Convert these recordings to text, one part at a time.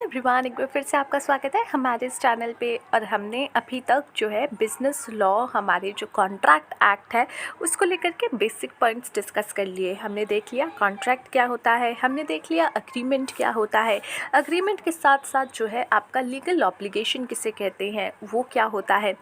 Everyone, एक बार फिर से आपका स्वागत है हमारे इस चैनल पे। और हमने अभी तक जो है बिज़नेस लॉ, हमारे जो कॉन्ट्रैक्ट एक्ट है, उसको लेकर के बेसिक पॉइंट्स डिस्कस कर लिए। हमने देख लिया कॉन्ट्रैक्ट क्या होता है, हमने देख लिया अग्रीमेंट क्या होता है, अग्रीमेंट के साथ साथ जो है आपका लीगल ऑब्लिगेशन किसे कहते हैं वो क्या होता है,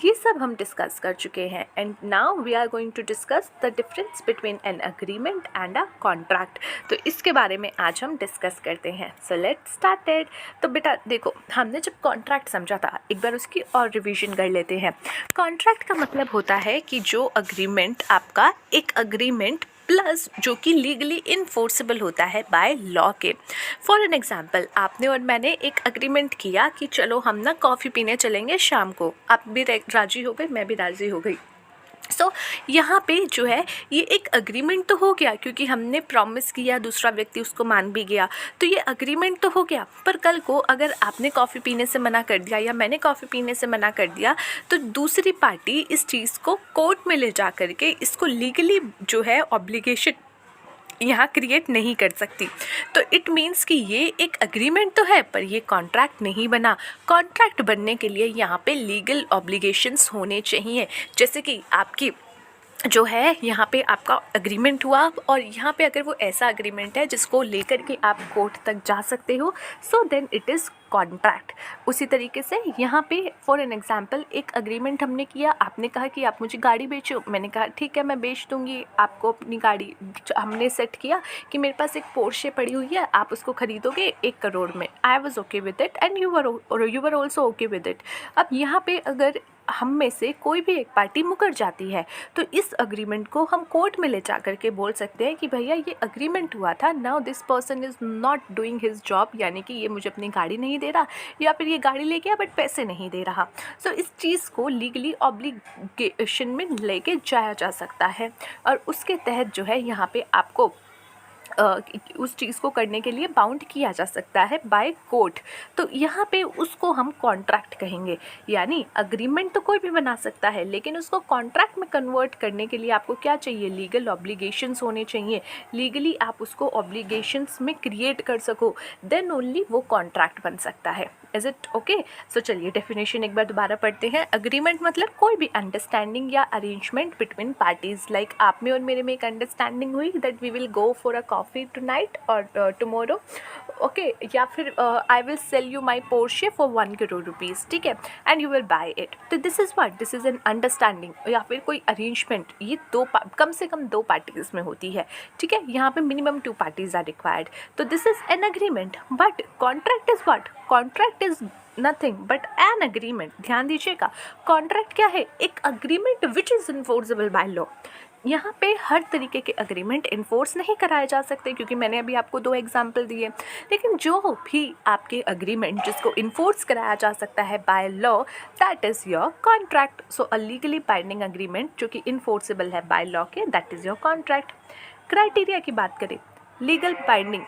ये सब हम डिस्कस कर चुके हैं। And now we are going to discuss the difference between an agreement and a contract. तो इसके बारे में आज हम डिस्कस करते हैं। So let's started. तो बेटा देखो, हमने जब कॉन्ट्रैक्ट समझा था, एक बार उसकी और रिवीजन कर लेते हैं। कॉन्ट्रैक्ट का मतलब होता है कि जो अग्रीमेंट आपका एक अग्रीमेंट प्लस जो कि लीगली इन्फोर्सेबल होता है बाय लॉ के। फॉर एन एग्जाम्पल, आपने और मैंने एक अग्रीमेंट किया कि चलो हम ना कॉफ़ी पीने चलेंगे शाम को। आप भी राज़ी हो गए, मैं भी राज़ी हो गई। सो यहाँ पे जो है ये एक अग्रीमेंट तो हो गया, क्योंकि हमने प्रॉमिस किया, दूसरा व्यक्ति उसको मान भी गया, तो ये अग्रीमेंट तो हो गया। पर कल को अगर आपने कॉफ़ी पीने से मना कर दिया या मैंने कॉफ़ी पीने से मना कर दिया, तो दूसरी पार्टी इस चीज़ को कोर्ट में ले जा कर के इसको लीगली जो है ऑब्लिगेशन यहाँ क्रिएट नहीं कर सकती। तो इट मीन्स कि ये एक अग्रीमेंट तो है पर ये कॉन्ट्रैक्ट नहीं बना। कॉन्ट्रैक्ट बनने के लिए यहाँ पे लीगल ऑब्लिगेशंस होने चाहिए। जैसे कि आपकी जो है यहाँ पे आपका अग्रीमेंट हुआ, और यहाँ पे अगर वो ऐसा अग्रीमेंट है जिसको लेकर के आप कोर्ट तक जा सकते हो, so then it is contract. उसी तरीके से यहाँ पे फॉर एन एग्जांपल एक अग्रीमेंट हमने किया, आपने कहा कि आप मुझे गाड़ी बेचो, मैंने कहा ठीक है मैं बेच दूँगी आपको अपनी गाड़ी। हमने सेट किया कि मेरे पास एक पोर्शे पड़ी हुई है, आप उसको खरीदोगे 1 करोड़ में। I was okay with it and you were also okay with it. अब यहाँ पे अगर हम में से कोई भी एक पार्टी मुकर जाती है, तो इस अग्रीमेंट को हम कोर्ट में ले जा करके बोल सकते हैं कि भैया ये अग्रीमेंट हुआ था, now this person is not doing his job, यानी कि ये मुझे अपनी गाड़ी नहीं दे रहा, या फिर ये गाड़ी ले गया बट पैसे नहीं दे रहा। सो इस चीज़ को लीगली ऑब्लिगेशन में लेके जाया जा सकता है, और उसके तहत जो है यहाँ पे आपको उस चीज़ को करने के लिए बाउंड किया जा सकता है बाय कोर्ट। तो यहाँ पे उसको हम कॉन्ट्रैक्ट कहेंगे। यानी अग्रीमेंट तो कोई भी बना सकता है, लेकिन उसको कॉन्ट्रैक्ट में कन्वर्ट करने के लिए आपको क्या चाहिए, लीगल ऑब्लिगेशंस होने चाहिए। लीगली आप उसको ऑब्लिगेशंस में क्रिएट कर सको, देन ओनली वो कॉन्ट्रैक्ट बन सकता है। Is it okay? सो चलिए डेफिनेशन एक बार दोबारा पढ़ते हैं। अग्रीमेंट मतलब कोई भी अंडरस्टैंडिंग या अरेंजमेंट बिटवीन पार्टीज। लाइक आप में और मेरे में एक अंडरस्टैंडिंग हुई that we will go for a coffee tonight और टुमारो, ओके, या फिर I will sell you my Porsche for 1 crore rupees, ठीक है, and you will buy it. तो this is what, this is an understanding या फिर कोई अरेंजमेंट। ये कम से कम 2 पार्टीज में होती है, ठीक है। यहाँ पे मिनिमम 2 पार्टीज आर रिक्वायर्ड। तो this is an agreement. But contract is what, contract is nothing but an agreement. ध्यान दीजिएगा, कॉन्ट्रैक्ट क्या है, एक agreement which is enforceable by law. यहाँ पे हर तरीके के अग्रीमेंट इन्फोर्स नहीं कराए जा सकते, क्योंकि मैंने अभी आपको 2 एग्जाम्पल दिए। लेकिन जो भी आपके अग्रीमेंट जिसको इन्फोर्स कराया जा सकता है by law, that is your contract. So a legally binding agreement जो कि इन्फोर्सेबल है बाय लॉ के, that is your contract. Criteria की बात करें, लीगल बाइंडिंग।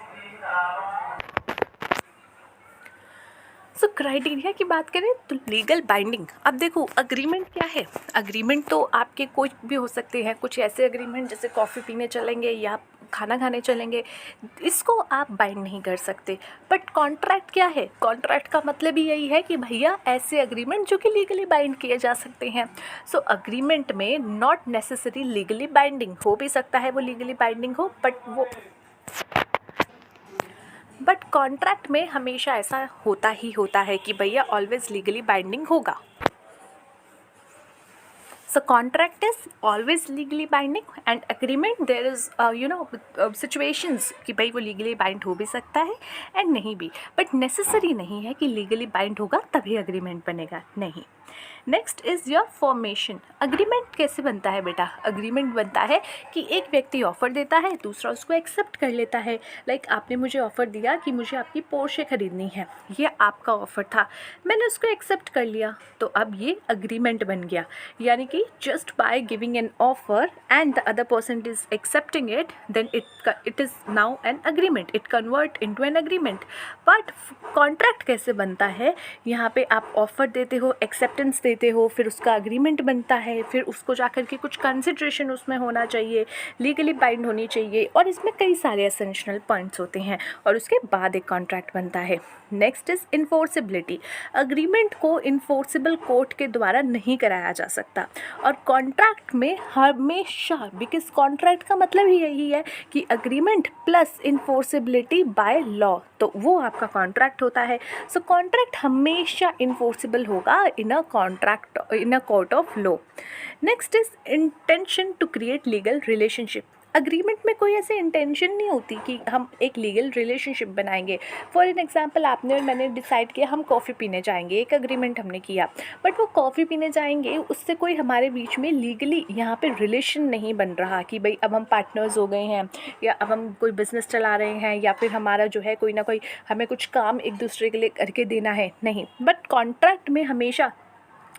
सो क्राइटेरिया की बात करें तो लीगल बाइंडिंग। अब देखो अग्रीमेंट क्या है, अग्रीमेंट तो आपके कोई भी हो सकते हैं। कुछ ऐसे अग्रीमेंट जैसे कॉफ़ी पीने चलेंगे या खाना खाने चलेंगे, इसको आप बाइंड नहीं कर सकते। बट कॉन्ट्रैक्ट क्या है, कॉन्ट्रैक्ट का मतलब ही यही है कि भैया ऐसे अग्रीमेंट जो कि लीगली बाइंड किए जा सकते हैं। सो अग्रीमेंट में नॉट नेसेसरी लीगली बाइंडिंग, हो भी सकता है वो लीगली बाइंडिंग हो, बट कॉन्ट्रैक्ट में हमेशा ऐसा होता ही होता है कि भैया ऑलवेज लीगली बाइंडिंग होगा। So contract is always legally binding, and agreement there is situations कि भाई वो legally bind हो भी सकता है and नहीं भी, but necessary नहीं है कि legally bind होगा तभी agreement बनेगा, नहीं। Next is your formation. Agreement कैसे बनता है बेटा, अग्रीमेंट बनता है कि एक व्यक्ति ऑफ़र देता है, दूसरा उसको एक्सेप्ट कर लेता है। लाइक आपने मुझे ऑफ़र दिया कि मुझे आपकी पोर्शे ख़रीदनी है, ये आपका ऑफ़र था, मैंने उसको एक्सेप्ट कर लिया, तो अब ये अग्रीमेंट बन गया। यानी कि basically just by giving an offer and the other person is accepting it, then it is now an agreement, it convert into an agreement. But contract कैसे बनता है, यहाँ पे आप ऑफ़र देते हो, एक्सेप्टेंस देते हो, फिर उसका अग्रीमेंट बनता है, फिर उसको जाकर के कुछ कंसिडरेशन उसमें होना चाहिए, लीगली बाइंड होनी चाहिए, और इसमें कई सारे एसेंशियल पॉइंट्स होते हैं, और उसके बाद एक कॉन्ट्रैक्ट बनता है। Next is enforceability. अग्रीमेंट को इन्फोर्सिबल कोर्ट के द्वारा नहीं कराया जा सकता, और कॉन्ट्रैक्ट में हमेशा, बिकॉज कॉन्ट्रैक्ट का मतलब ही यही है कि agreement plus enforceability by law, तो वो आपका कॉन्ट्रैक्ट होता है। सो कॉन्ट्रैक्ट हमेशा इन्फोर्सिबल होगा in a contract in a court of law. Next is intention to create legal relationship. Agreement में कोई ऐसी इंटेंशन नहीं होती कि हम एक लीगल रिलेशनशिप बनाएंगे। फॉर एन एग्जांपल, आपने और मैंने डिसाइड किया हम कॉफ़ी पीने जाएंगे, एक अग्रीमेंट हमने किया, बट वो कॉफ़ी पीने जाएंगे उससे कोई हमारे बीच में लीगली यहाँ पे रिलेशन नहीं बन रहा कि भाई अब हम पार्टनर्स हो गए हैं, या अब हम कोई बिज़नेस चला रहे हैं, या फिर हमारा जो है कोई ना कोई हमें कुछ काम एक दूसरे के लिए करके देना है, नहीं। बट कॉन्ट्रैक्ट में हमेशा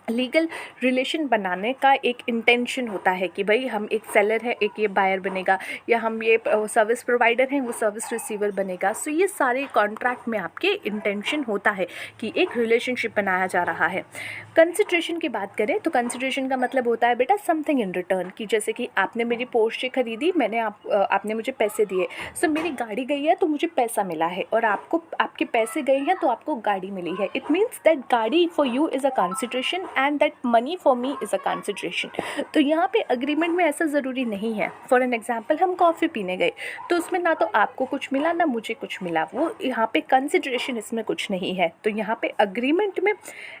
लीगल रिलेशन बनाने का एक इंटेंशन होता है कि भाई हम एक सेलर है, एक ये बायर बनेगा, या हम ये सर्विस प्रोवाइडर हैं, वो सर्विस रिसीवर बनेगा। सो ये सारे कॉन्ट्रैक्ट में आपके इंटेंशन होता है कि एक रिलेशनशिप बनाया जा रहा है। कंसिडरेशन की बात करें तो कंसिडरेशन का मतलब होता है बेटा समथिंग इन रिटर्न, कि जैसे कि आपने मेरी पोर्शे खरीदी, मैंने आपने मुझे पैसे दिए, सो मेरी गाड़ी गई है तो मुझे पैसा मिला है, और आपको आपके पैसे गए हैं तो आपको गाड़ी मिली है। इट मीन्स दैट गाड़ी for you is a consideration and that money for me is a consideration. तो यहाँ पे अग्रीमेंट में ऐसा ज़रूरी नहीं है। फॉर एन एग्जांपल, हम कॉफ़ी पीने गए तो उसमें ना तो आपको कुछ मिला ना मुझे कुछ मिला, वो यहाँ पे कंसिडरेशन इसमें कुछ नहीं है। तो यहाँ पे अग्रीमेंट में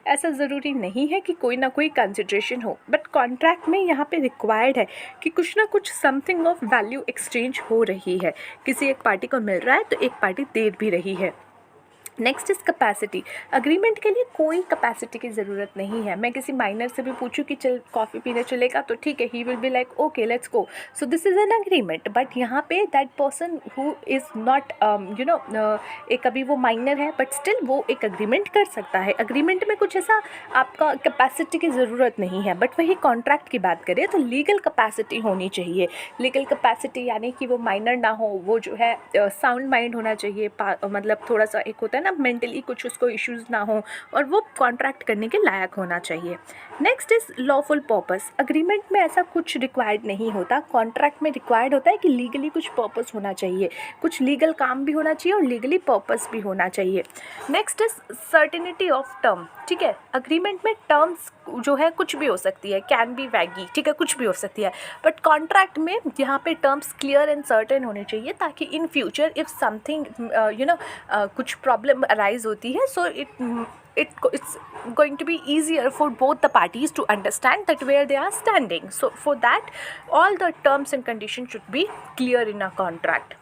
ऐसा ज़रूरी नहीं है कि कोई ना कोई कंसिडरेशन हो, बट कॉन्ट्रैक्ट में यहाँ पे रिक्वायर्ड है कि कुछ ना कुछ समथिंग ऑफ वैल्यू एक्सचेंज हो रही है, किसी एक पार्टी को मिल रहा है तो एक पार्टी दे भी रही है। Next is capacity. अग्रीमेंट के लिए कोई कैपेसिटी की ज़रूरत नहीं है। मैं किसी माइनर से भी पूछूं कि चल कॉफ़ी पीने चलेगा तो ठीक है, he will be like okay let's go, so this is an agreement. But यहाँ पे that person who is not एक अभी वो माइनर है बट स्टिल वो एक अग्रीमेंट कर सकता है। अग्रीमेंट में कुछ ऐसा आपका कैपेसिटी की ज़रूरत नहीं है। बट वही कॉन्ट्रैक्ट की बात करें तो लीगल कैपेसिटी होनी चाहिए। लीगल कैपेसिटी यानी कि वो माइनर ना हो, वो जो है साउंड माइंड होना चाहिए, मतलब थोड़ा सा एक होता है ना मेंटली कुछ उसको इश्यूज़ ना हो, और वो कॉन्ट्रैक्ट करने के लायक होना चाहिए। Next is lawful purpose. Agreement में ऐसा कुछ रिक्वायर्ड नहीं होता, कॉन्ट्रैक्ट में रिक्वायर्ड होता है कि लीगली कुछ पर्पस होना चाहिए, कुछ लीगल काम भी होना चाहिए और लीगली पर्पस भी होना चाहिए। Next is certainty of term. ठीक है, अग्रीमेंट में टर्म्स जो है कुछ भी हो सकती है, कैन बी वैगी, ठीक है, कुछ भी हो सकती है। बट कॉन्ट्रैक्ट में यहाँ पे टर्म्स क्लियर एंड सर्टेन होने चाहिए, ताकि इन फ्यूचर इफ़ समथिंग कुछ प्रॉब्लम अराइज होती है, सो it's going to be easier for both the parties to understand that where they are standing. So for that, all the terms and conditions should be clear in a contract.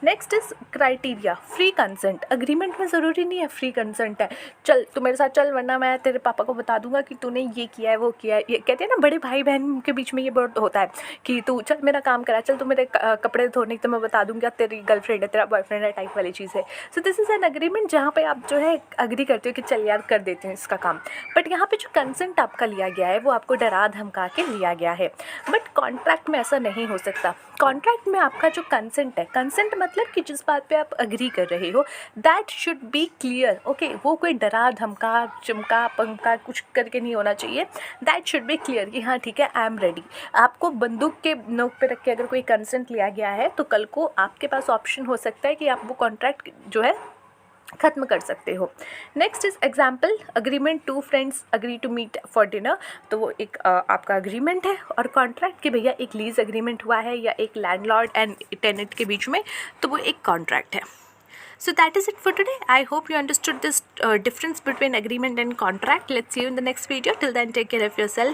Next is criteria. Free consent. Agreement में ज़रूरी नहीं है free consent है, चल तू मेरे साथ चल वरना मैं तेरे पापा को बता दूंगा कि तूने ये किया है वो किया है। ये कहते हैं ना, बड़े भाई बहन के बीच में ये बहुत होता है कि तू चल मेरा काम करा, चल तू मेरे कपड़े धोने तो मैं बता दूंगा तेरी गर्लफ्रेंड है, तेरा बॉयफ्रेंड है, टाइप वाली चीज़ है। So this is an agreement जहाँ पे आप जो है अग्री करते हो कि चल यार कर देते हैं इसका काम। बट यहाँ पे जो कंसेंट आपका लिया गया है वो आपको डरा धमका के लिया गया है। बट कॉन्ट्रैक्ट में ऐसा नहीं हो सकता। कॉन्ट्रैक्ट में आपका जो कंसेंट है, कंसेंट मतलब कि जिस बात पे आप अग्री कर रहे हो, that should be clear. Okay, वो कोई डरा धमका चमका पंका कुछ करके नहीं होना चाहिए। दैट शुड बी क्लियर कि हाँ ठीक है, आई एम रेडी। आपको बंदूक के नोक पे रख के अगर कोई कंसेंट लिया गया है तो कल को आपके पास ऑप्शन हो सकता है कि आप वो कॉन्ट्रैक्ट जो है ख़त्म कर सकते हो। Next is example, agreement two friends agree to meet for dinner. तो वो एक आपका अग्रीमेंट है। और कॉन्ट्रैक्ट कि भैया एक लीज अग्रीमेंट हुआ है या एक लैंडलॉर्ड एंड टेनेंट के बीच में, तो वो एक कॉन्ट्रैक्ट है। So that is it for today. I hope you understood this difference between agreement and contract. Let's see you in the next video. Till then, take care of yourself.